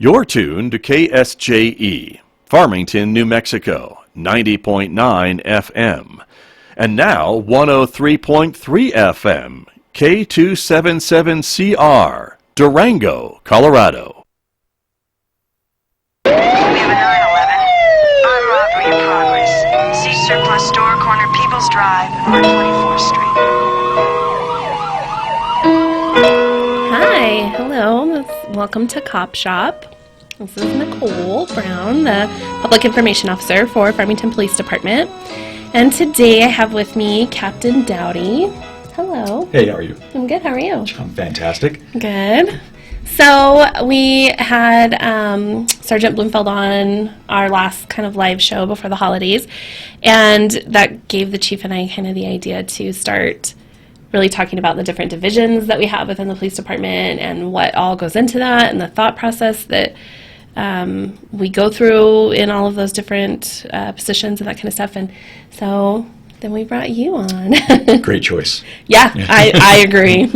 You're tuned to KSJE, Farmington, New Mexico, 90.9 FM. And now 103.3 FM, K277CR, Durango, Colorado. We have a 911. Armed robbery in progress. See surplus store, corner Peoples Drive, North 24th Street. Hi, hello. Welcome to Cop Shop. This is Nicole Brown, the Public Information Officer for Farmington Police Department. And today I have with me Captain Dowdy. Hello. Hey, how are you? I'm good. How are you? I'm fantastic. Good. So we had Sergeant Bloomfield on our last kind of live show before the holidays, and that gave the chief and I kind of the idea to start really talking about the different divisions that we have within the police department and what all goes into that and the thought process that we go through in all of those different positions and that kind of stuff. And so then we brought you on. Great choice. Yeah, I agree.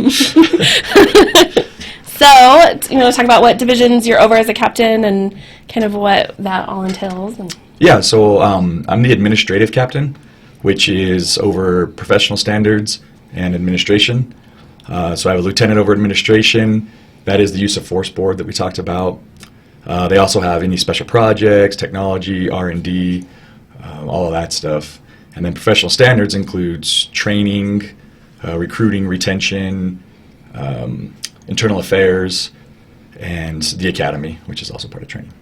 So, talk about what divisions you're over as a captain and kind of what that all entails. Yeah, so I'm the administrative captain, which is over professional standards and administration. So I have a lieutenant over administration. That is the use of force board that we talked about. They also have any special projects, technology, R&D, all of that stuff. And then professional standards includes training, recruiting, retention, internal affairs, and the academy, which is also part of training.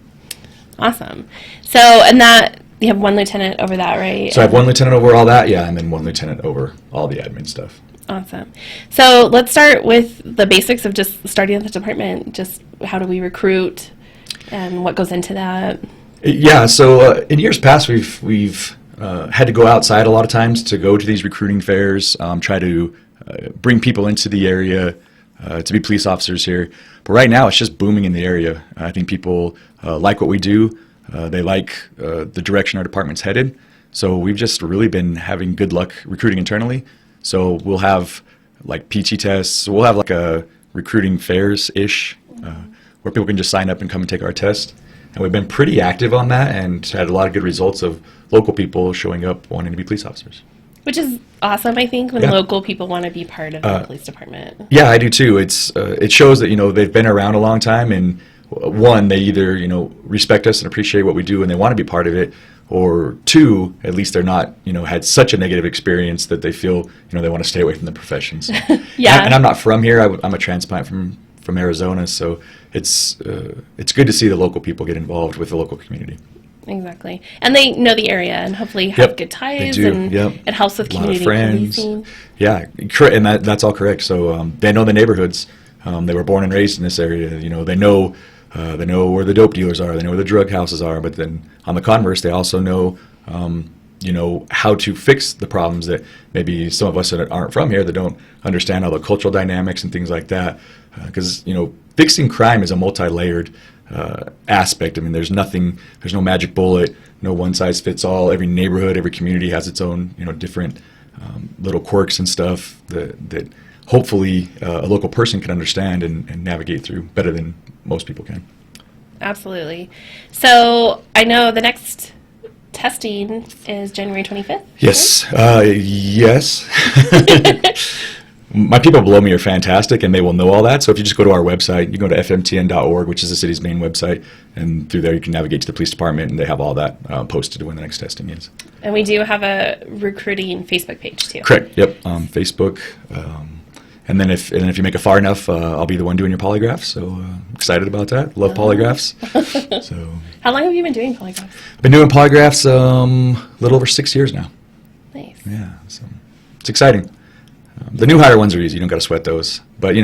Awesome. So, and that, you have one lieutenant over that, right? So I have one lieutenant over all that, yeah, and then one lieutenant over all the admin stuff. Awesome. So let's start with the basics of just starting at the department. Just how do we recruit and what goes into that? Yeah, so in years past, we've had to go outside a lot of times to go to these recruiting fairs, try to bring people into the area to be police officers here. But right now, it's just booming in the area. I think people like what we do. They like the direction our department's headed. So we've just really been having good luck recruiting internally. So we'll have like PT tests. We'll have like a recruiting fairs-ish where people can just sign up and come and take our test. And we've been pretty active on that and had a lot of good results of local people showing up wanting to be police officers. Which is awesome, I think, when local people want to be part of the police department. Yeah, I do too. It shows that, they've been around a long time, and one, they either, respect us and appreciate what we do and they want to be part of it, or two, at least they're not, had such a negative experience that they feel, they want to stay away from the profession. So. Yeah. And I'm not from here. I'm a transplant from Arizona, so it's good to see the local people get involved with the local community. Exactly. And they know the area and hopefully have good ties. They do. And it helps with community policing. Yeah, and that's all correct. So they know the neighborhoods. They were born and raised in this area. They know where the dope dealers are. They know where the drug houses are. But then on the converse, they also know how to fix the problems that maybe some of us that aren't from here that don't understand all the cultural dynamics and things like that. Because fixing crime is a multi-layered aspect. I mean, there's no magic bullet, no one size fits all. Every neighborhood, every community has its own, different little quirks and stuff that hopefully a local person can understand and navigate through better than most people can. Absolutely. So I know the next testing is January 25th. Yes. Yes. My people below me are fantastic, and they will know all that. So if you just go to our website, you go to fmtn.org, which is the city's main website, and through there you can navigate to the police department, and they have all that posted when the next testing is. And we do have a recruiting Facebook page, too. Correct. Yep. Facebook. And then if you make it far enough, I'll be the one doing your polygraph. So excited about that. Love polygraphs. So. How long have you been doing polygraphs? I've been doing polygraphs a little over 6 years now. Nice. Yeah. So it's exciting. The new hire ones are easy. You don't got to sweat those. But, if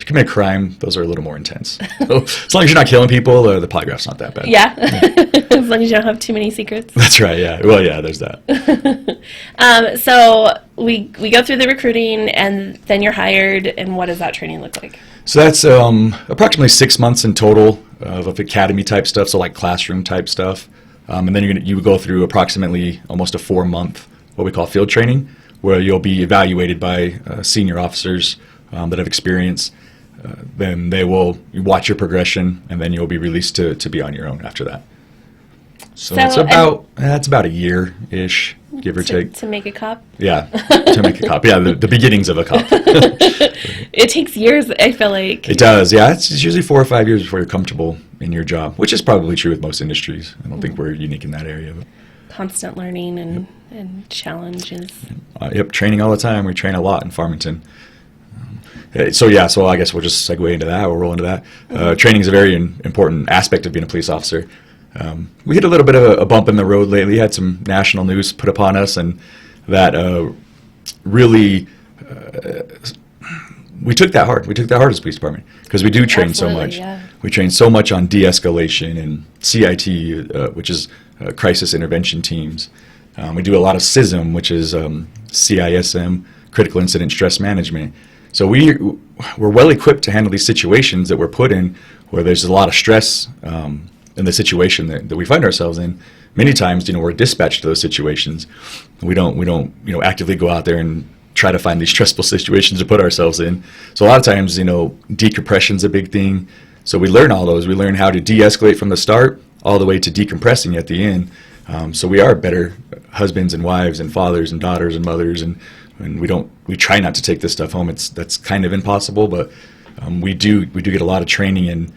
you commit a crime, those are a little more intense. So as long as you're not killing people, the polygraph's not that bad. Yeah. As long as you don't have too many secrets. That's right, yeah. Well, yeah, there's that. So we go through the recruiting, and then you're hired, and what does that training look like? So that's approximately 6 months in total of academy-type stuff, so like classroom-type stuff. And then you would go through approximately almost a 4-month, what we call field training, where you'll be evaluated by senior officers that have experience then they will watch your progression, and then you'll be released to be on your own after that. So it's about a year-ish, give or take. To make a cop? Yeah, to make a cop. Yeah, the beginnings of a cop. It takes years, I feel like. It does, yeah. It's usually 4 or 5 years before you're comfortable in your job, which is probably true with most industries. I don't think we're unique in that area. But. Constant learning and challenges. Yep, training all the time. We train a lot in Farmington. So I guess we'll just segue into that. We'll roll into that. Training is a very important aspect of being a police officer. We hit a little bit of a bump in the road lately. Had some national news put upon us, and that really we took that hard. We took that hard as a police department because we do train so much. Yeah. We train so much on de-escalation and CIT, which is crisis intervention teams. We do a lot of CISM, which is CISM, critical incident stress management. So we're well equipped to handle these situations that we're put in where there's a lot of stress in the situation that we find ourselves in. Many times, we're dispatched to those situations. We don't actively go out there and try to find these stressful situations to put ourselves in. So a lot of times, decompression's a big thing. So we learn all those. We learn how to de-escalate from the start all the way to decompressing at the end. So we are better husbands and wives and fathers and daughters and mothers, and we try not to take this stuff home. That's kind of impossible, but we do get a lot of training in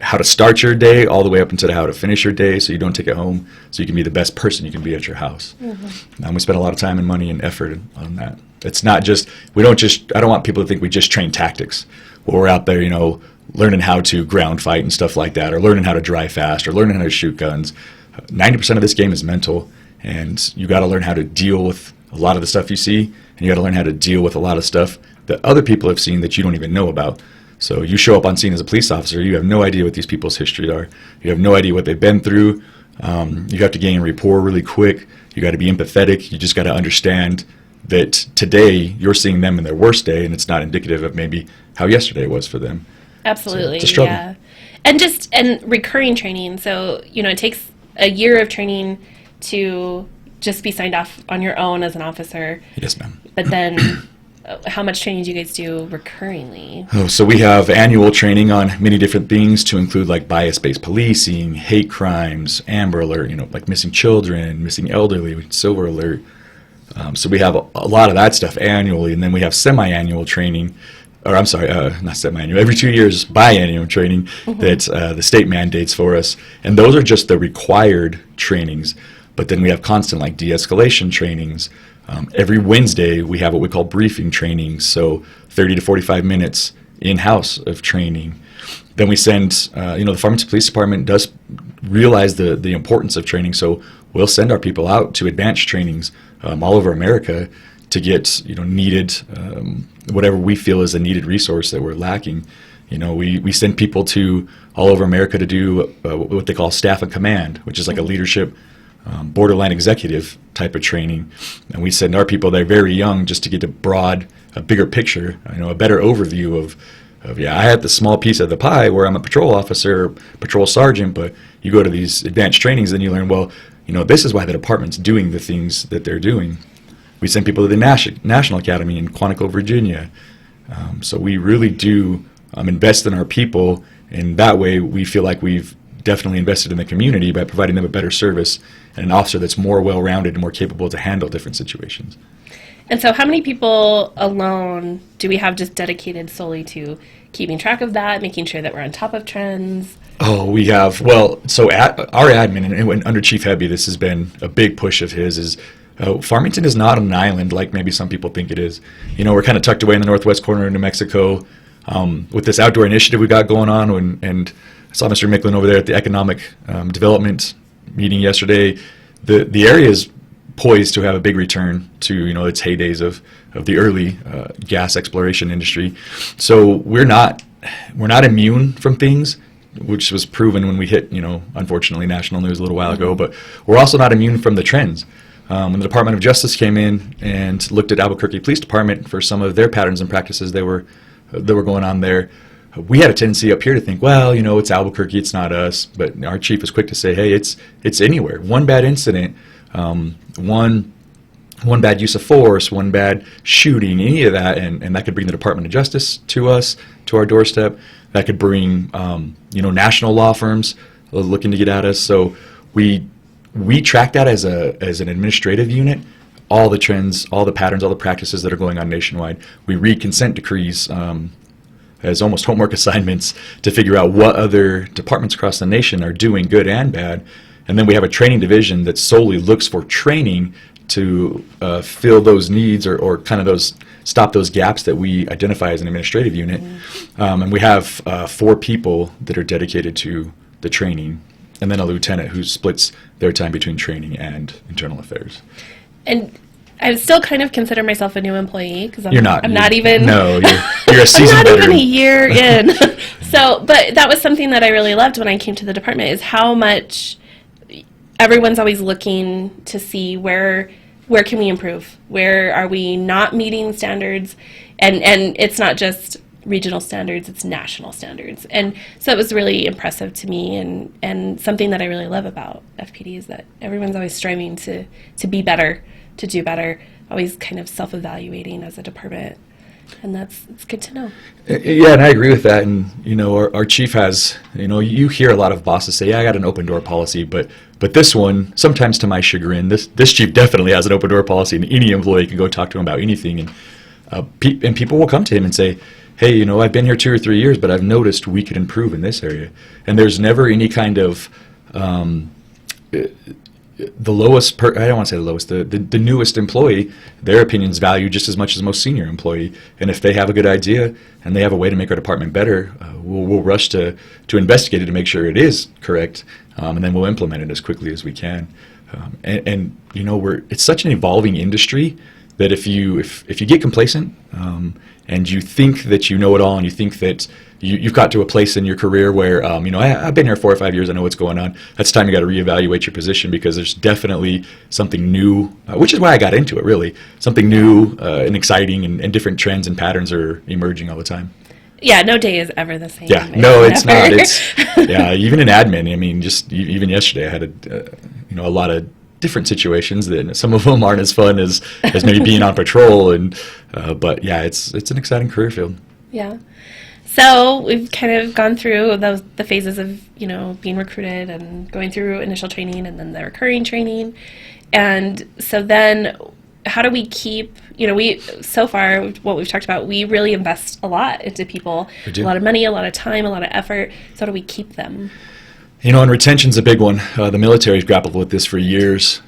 how to start your day all the way up into how to finish your day, so you don't take it home, so you can be the best person you can be at your house. We spend a lot of time and money and effort on that. It's not just I don't want people to think we just train tactics. We're out there learning how to ground fight and stuff like that, or learning how to drive fast, or learning how to shoot guns. 90% of this game is mental, and you got to learn how to deal with a lot of the stuff you see, and you got to learn how to deal with a lot of stuff that other people have seen that you don't even know about. So you show up on scene as a police officer, you have no idea what these people's history are. You have no idea what they've been through. You have to gain rapport really quick. You got to be empathetic. You just got to understand that today you're seeing them in their worst day, and it's not indicative of maybe how yesterday was for them. Absolutely, so it's a struggle. Yeah. And recurring training. So, it takes a year of training to just be signed off on your own as an officer. Yes, ma'am. But then how much training do you guys do recurringly? So we have annual training on many different things to include like bias-based policing, hate crimes, Amber Alert, like missing children, missing elderly, Silver Alert. So we have a lot of that stuff annually, and then we have semi-annual training, or I'm sorry, not semi-annual, every 2 years biannual training that the state mandates for us. And those are just the required trainings. But then we have constant like de-escalation trainings. Every Wednesday we have what we call briefing trainings, so 30 to 45 minutes in-house of training. Then we send, the Farmington Police Department does realize the importance of training, so we'll send our people out to advanced trainings all over America to get needed whatever we feel is a needed resource that we're lacking. We send people to all over America to do what they call staff and command, which is like a leadership borderline executive type of training, and we send our people there very young just to get a bigger picture, a better overview of I had the small piece of the pie where I'm a patrol officer, patrol sergeant, but you go to these advanced trainings and you learn, this is why the department's doing the things that they're doing. We send people to the National Academy in Quantico, Virginia. So we really do invest in our people, and that way we feel like we've definitely invested in the community by providing them a better service and an officer that's more well-rounded and more capable to handle different situations. And so how many people alone do we have just dedicated solely to keeping track of that, making sure that we're on top of trends? Oh, we have, so our admin, and under Chief Hebby, this has been a big push of his, is Farmington is not an island like maybe some people think it is. We're kind of tucked away in the northwest corner of New Mexico with this outdoor initiative we got going on, and I saw Mr. Micklin over there at the economic development meeting yesterday. The area is poised to have a big return to its heydays of the early gas exploration industry. So we're not immune from things, which was proven when we hit unfortunately national news a little while ago. But we're also not immune from the trends. When the Department of Justice came in and looked at Albuquerque Police Department for some of their patterns and practices that were going on there, we had a tendency up here to think, it's Albuquerque, it's not us. But our chief was quick to say, hey, it's anywhere. One bad incident, one one bad use of force, one bad shooting, any of that, and that could bring the Department of Justice to us, to our doorstep. That could bring, national law firms looking to get at us. So we track that as an administrative unit, all the trends, all the patterns, all the practices that are going on nationwide. We read consent decrees as almost homework assignments to figure out what other departments across the nation are doing good and bad. And then we have a training division that solely looks for training to fill those needs or kind of stop those gaps that we identify as an administrative unit. And we have 4 people that are dedicated to the training, and then a lieutenant who splits their time between training and internal affairs. And I still kind of consider myself a new employee because you're not. I'm not even. No, you're a seasoned I'm not veteran. even a year in. But that was something that I really loved when I came to the department, is how much everyone's always looking to see where can we improve, where are we not meeting standards, and it's not just regional standards, it's national standards. And so it was really impressive to me, and something that I really love about FPD is that everyone's always striving to be better, to do better, always kind of self-evaluating as a department. And it's good to know. Yeah, and I agree with that. And, our chief has, you hear a lot of bosses say, yeah, I got an open door policy, but this one, sometimes to my chagrin, this chief definitely has an open door policy, and any employee can go talk to him about anything. And people will come to him and say, hey, I've been here 2 or 3 years, but I've noticed we could improve in this area. And there's never any kind of the lowest, I don't want to say the lowest, the newest employee, their opinion's valued just as much as the most senior employee. And if they have a good idea and they have a way to make our department better, we'll rush to investigate it to make sure it is correct, and then we'll implement it as quickly as we can. It's such an evolving industry that if you get complacent and you think that you know it all, and you think that you've got to a place in your career where, I've been here 4 or 5 years, I know what's going on. That's time you got to reevaluate your position, because there's definitely something new, which is why I got into it, really. Something new and exciting, and different trends and patterns are emerging all the time. Yeah, no day is ever the same. Yeah, no, it's not. Even in admin, just even yesterday I had a lot of different situations that some of them aren't as fun as maybe being on patrol, but yeah, it's an exciting career field. Yeah. So we've kind of gone through the phases of, being recruited and going through initial training and then the recurring training. And so then how do we keep, so far what we've talked about, we really invest a lot into people, a lot of money, a lot of time, a lot of effort. So how do we keep them? And retention's a big one. The military's grappled with this for years.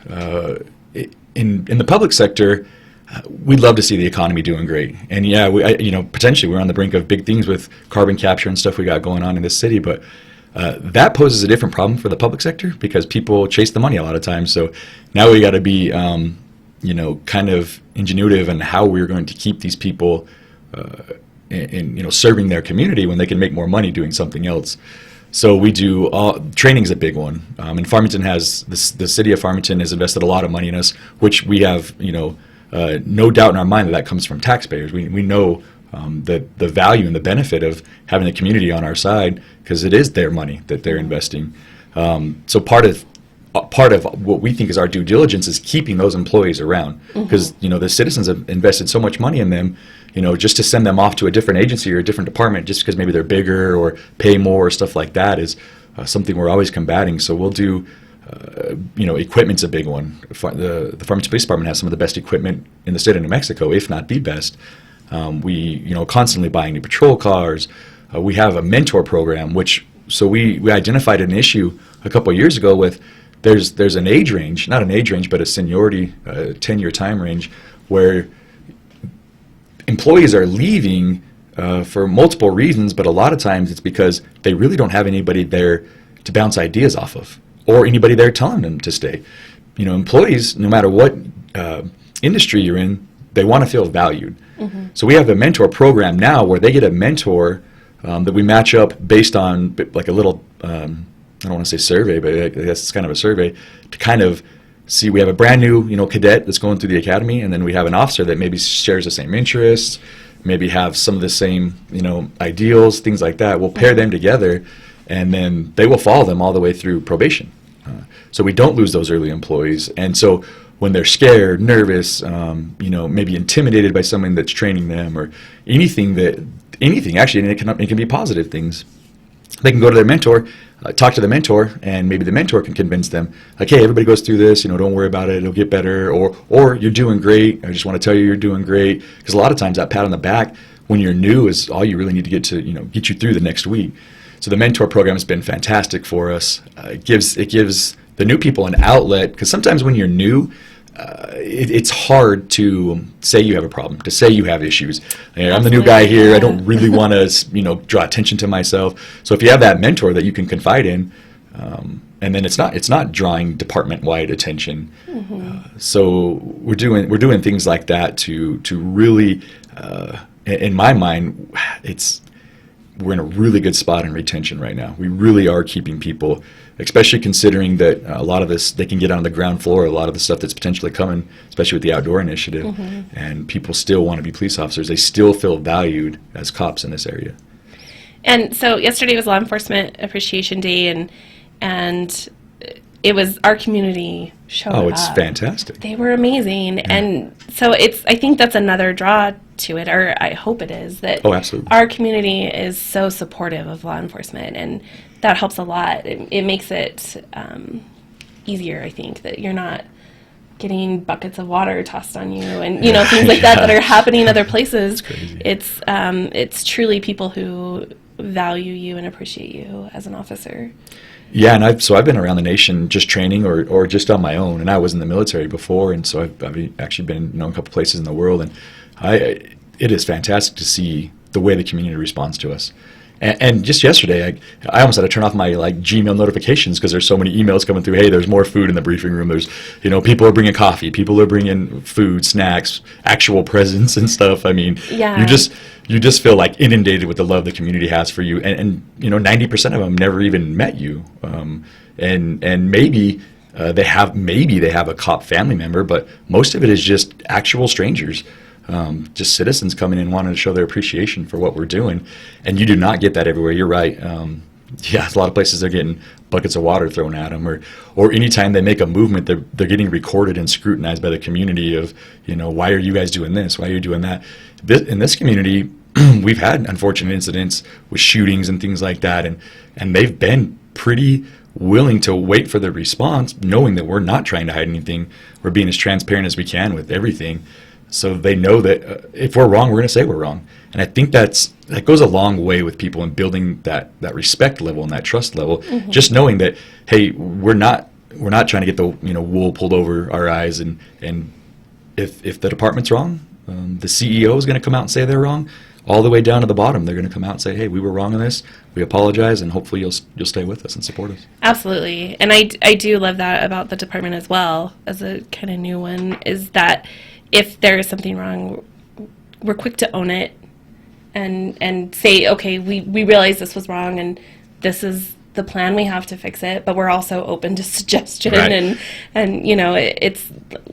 In the public sector, we'd love to see the economy doing great. And yeah, potentially we're on the brink of big things with carbon capture and stuff we got going on in this city, but that poses a different problem for the public sector, because people chase the money a lot of times. So now we got to be, kind of ingenuitive in how we're going to keep these people in serving their community when they can make more money doing something else. So we do training's a big one, and Farmington the city of Farmington has invested a lot of money in us, which we have no doubt in our mind that comes from taxpayers. We know the value and the benefit of having the community on our side, because it is their money that they're investing. So part of what we think is our due diligence is keeping those employees around, because the citizens have invested so much money in them. Just to send them off to a different agency or a different department just because maybe they're bigger or pay more or stuff like that is something we're always combating. So we'll do, equipment's a big one. The Farmington Police Department has some of the best equipment in the state of New Mexico, if not the best. We, constantly buying new patrol cars. We have a mentor program, so we identified an issue a couple of years ago with, there's an age range, not an age range, but a seniority, 10-year time range, where employees are leaving for multiple reasons, but a lot of times it's because they really don't have anybody there to bounce ideas off of, or anybody there telling them to stay. Employees, no matter what industry you're in, they want to feel valued. So we have a mentor program now where they get a mentor that we match up based on like a little, I don't want to say survey, but I guess it's kind of a survey to kind of see. We have a brand new, cadet that's going through the academy, and then we have an officer that maybe shares the same interests, maybe have some of the same, ideals, things like that. We'll pair them together, and then they will follow them all the way through probation. So we don't lose those early employees. And so when they're scared, nervous, maybe intimidated by someone that's training them, or anything, actually, and it can be positive things. They can go to their mentor, talk to the mentor, and maybe the mentor can convince them, like, hey, everybody goes through this, don't worry about it, it'll get better, or you're doing great, I just want to tell you you're doing great. Because a lot of times that pat on the back when you're new is all you really need to get you through the next week. So the mentor program has been fantastic for us. It gives the new people an outlet, because sometimes when you're new, it's hard to say you have a problem, to say you have issues. I'm the new guy here. I don't really want to, draw attention to myself. So if you have that mentor that you can confide in, and then it's not drawing department-wide attention. So we're doing things like that to really, in my mind, we're in a really good spot in retention right now. We really are keeping people, especially considering that a lot of this, they can get on the ground floor, a lot of the stuff that's potentially coming, especially with the outdoor initiative, and people still want to be police officers. They still feel valued as cops in this area. And so yesterday was Law Enforcement Appreciation Day, and it was our community showed up. Oh, it's fantastic. They were amazing. Yeah. And so I think that's another draw to it, or I hope it is, that absolutely. Our community is so supportive of law enforcement, and that helps a lot. It makes it easier, I think, that you're not getting buckets of water tossed on you and things like that are happening other places. It's truly people who value you and appreciate you as an officer. Yeah, and I've been around the nation just training or just on my own, and I was in the military before, and so I've actually been in a couple places in the world, and it is fantastic to see the way the community responds to us. And just yesterday, I almost had to turn off my Gmail notifications because there's so many emails coming through. Hey, there's more food in the briefing room. There's, people are bringing coffee. People are bringing food, snacks, actual presents and stuff. I mean, yeah. you just feel inundated with the love the community has for you. And 90% of them never even met you. And maybe they have a cop family member, but most of it is just actual strangers. Just citizens coming in wanting to show their appreciation for what we're doing, and you do not get that everywhere. You're right. A lot of places they're getting buckets of water thrown at them, or anytime they make a movement, they're getting recorded and scrutinized by the community of, why are you guys doing this? Why are you doing that? In this community, we've had unfortunate incidents with shootings and things like that, and they've been pretty willing to wait for the response, knowing that we're not trying to hide anything. We're being as transparent as we can with everything. So they know that if we're wrong, we're going to say we're wrong. And I think that goes a long way with people in building that respect level and that trust level. Mm-hmm. Just knowing that, hey, we're not trying to get the wool pulled over our eyes. And if the department's wrong, the CEO is going to come out and say they're wrong. All the way down to the bottom, they're going to come out and say, hey, we were wrong on this. We apologize, and hopefully you'll stay with us and support us. Absolutely. And I do love that about the department as well, as a kind of new one, is that if there is something wrong, we're quick to own it and say, okay, we realize this was wrong and this is the plan we have to fix it, but we're also open to suggestion. Right. And it's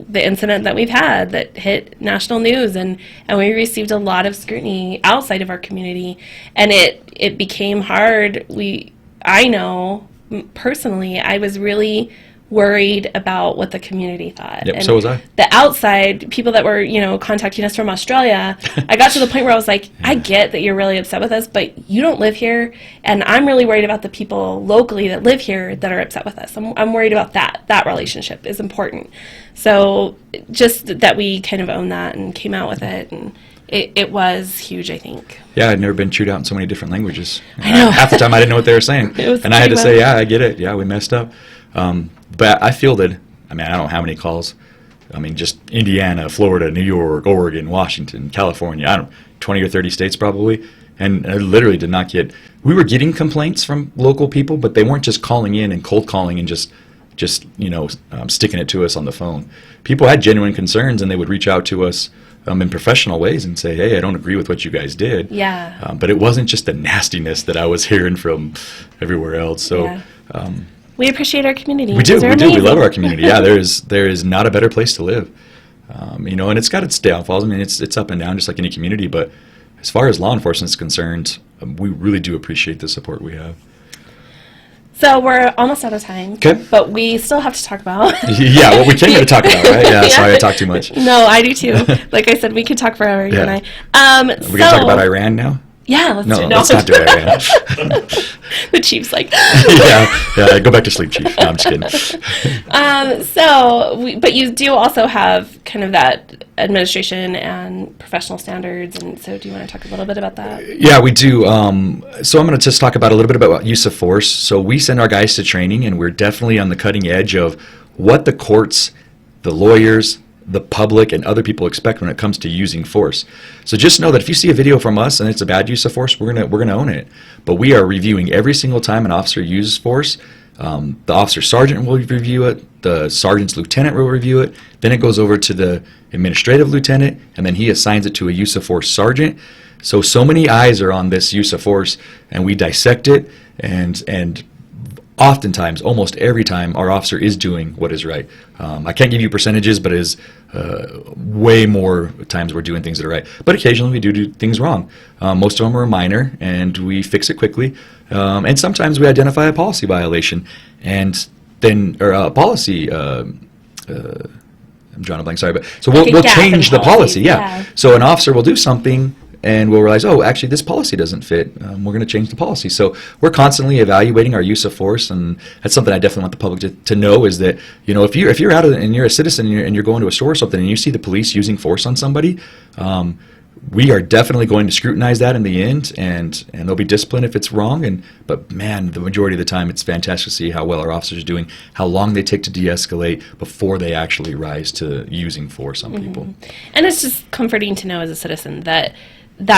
the incident that we've had that hit national news, and we received a lot of scrutiny outside of our community, and it became hard. I know personally I was really worried about what the community thought. Yep, and so was I. The outside people that were, contacting us from Australia, I got to the point where I was like, I get that you're really upset with us, but you don't live here, and I'm really worried about the people locally that live here that are upset with us. I'm worried about that. That relationship is important. So just that we kind of owned that and came out with it, and it was huge, I think. Yeah, I'd never been chewed out in so many different languages. I know. Half the time I didn't know what they were saying. And I had to say, yeah, I get it. Yeah, we messed up. But I fielded, I don't know how many calls. Just Indiana, Florida, New York, Oregon, Washington, California, 20 or 30 states probably. And I literally did not we were getting complaints from local people, but they weren't just calling in and cold calling and just sticking it to us on the phone. People had genuine concerns, and they would reach out to us in professional ways and say, hey, I don't agree with what you guys did. Yeah. But it wasn't just the nastiness that I was hearing from everywhere else. So. Yeah. We appreciate our community. We do. We love our community. Yeah, there is not a better place to live. And it's got its downfalls. It's up and down just like any community. But as far as law enforcement is concerned, we really do appreciate the support we have. So we're almost out of time. Okay. But we still have to talk about. Yeah, well, we came here to talk about, right? Yeah, sorry I talked too much. No, I do too. Like I said, we could talk forever, you and I. We're going to talk about Iran now? Yeah, let's do it. Let's not do Iran. The chief's like. yeah, go back to sleep, Chief. No, I'm just kidding. But you do also have kind of that administration and professional standards, and so do you want to talk a little bit about that? Yeah, we do. So I'm going to just talk about a little bit about use of force. So we send our guys to training, and we're definitely on the cutting edge of what the courts, the lawyers, the public, and other people expect when it comes to using force. So just know that if you see a video from us and it's a bad use of force, we're gonna own it. But we are reviewing every single time an officer uses force. The officer sergeant will review it. The sergeant's lieutenant will review it. Then it goes over to the administrative lieutenant, and then he assigns it to a use of force sergeant. So many eyes are on this use of force, and we dissect it, and oftentimes, almost every time, our officer is doing what is right. I can't give you percentages, but it is way more times we're doing things that are right. But occasionally we do things wrong. Most of them are minor, and we fix it quickly. And sometimes we identify a policy violation, and then or a policy. I'm drawing a blank. Sorry, but so we'll change the policy. Yeah. So an officer will do something, and we'll realize, oh, actually, this policy doesn't fit. We're going to change the policy. So we're constantly evaluating our use of force, and that's something I definitely want the public to know is that, if you're out and you're a citizen and you're going to a store or something and you see the police using force on somebody, we are definitely going to scrutinize that in the end, and there'll be discipline if it's wrong. But man, the majority of the time, it's fantastic to see how well our officers are doing, how long they take to de-escalate before they actually rise to using force on people. And it's just comforting to know as a citizen that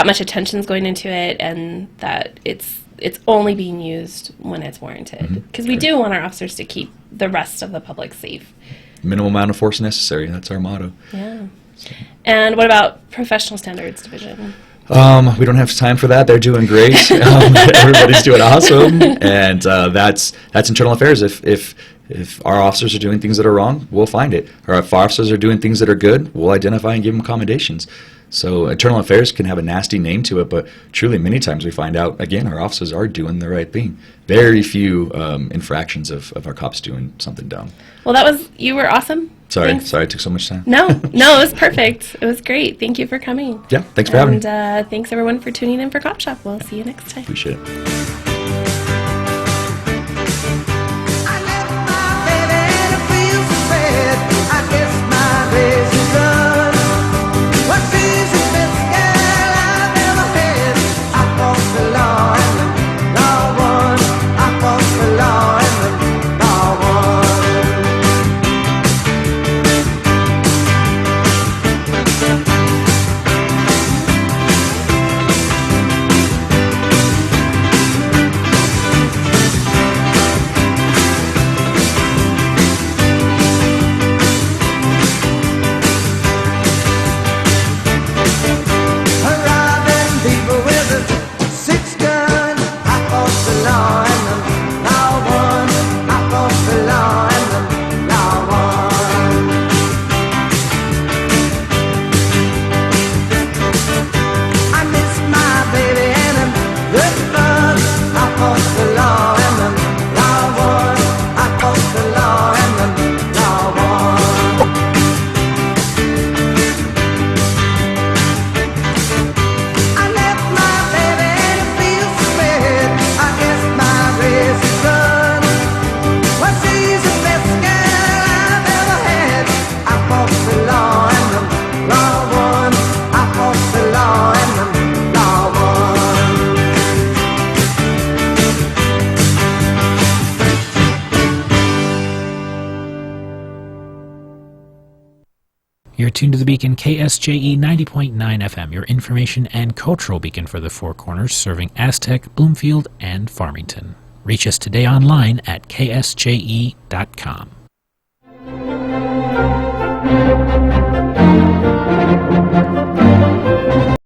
much attention is going into it, and that it's only being used when it's warranted. Because we do want our officers to keep the rest of the public safe. Minimum amount of force necessary. That's our motto. Yeah. And what about professional standards division? We don't have time for that. They're doing great. Everybody's doing awesome, and that's internal affairs. If our officers are doing things that are wrong, we'll find it. Or if our officers are doing things that are good, we'll identify and give them accommodations. So internal affairs can have a nasty name to it, but truly many times we find out, again, our officers are doing the right thing. Very few infractions of our cops doing something dumb. Well, you were awesome. Sorry Thanks. I took so much time. No, it was perfect. It was great. Thank you for coming. Yeah, thanks for having me. And thanks everyone for tuning in for Cop Shop. We'll see you next time. Appreciate it. You're tuned to the beacon KSJE 90.9 FM, your information and cultural beacon for the Four Corners, serving Aztec, Bloomfield, and Farmington. Reach us today online at ksje.com.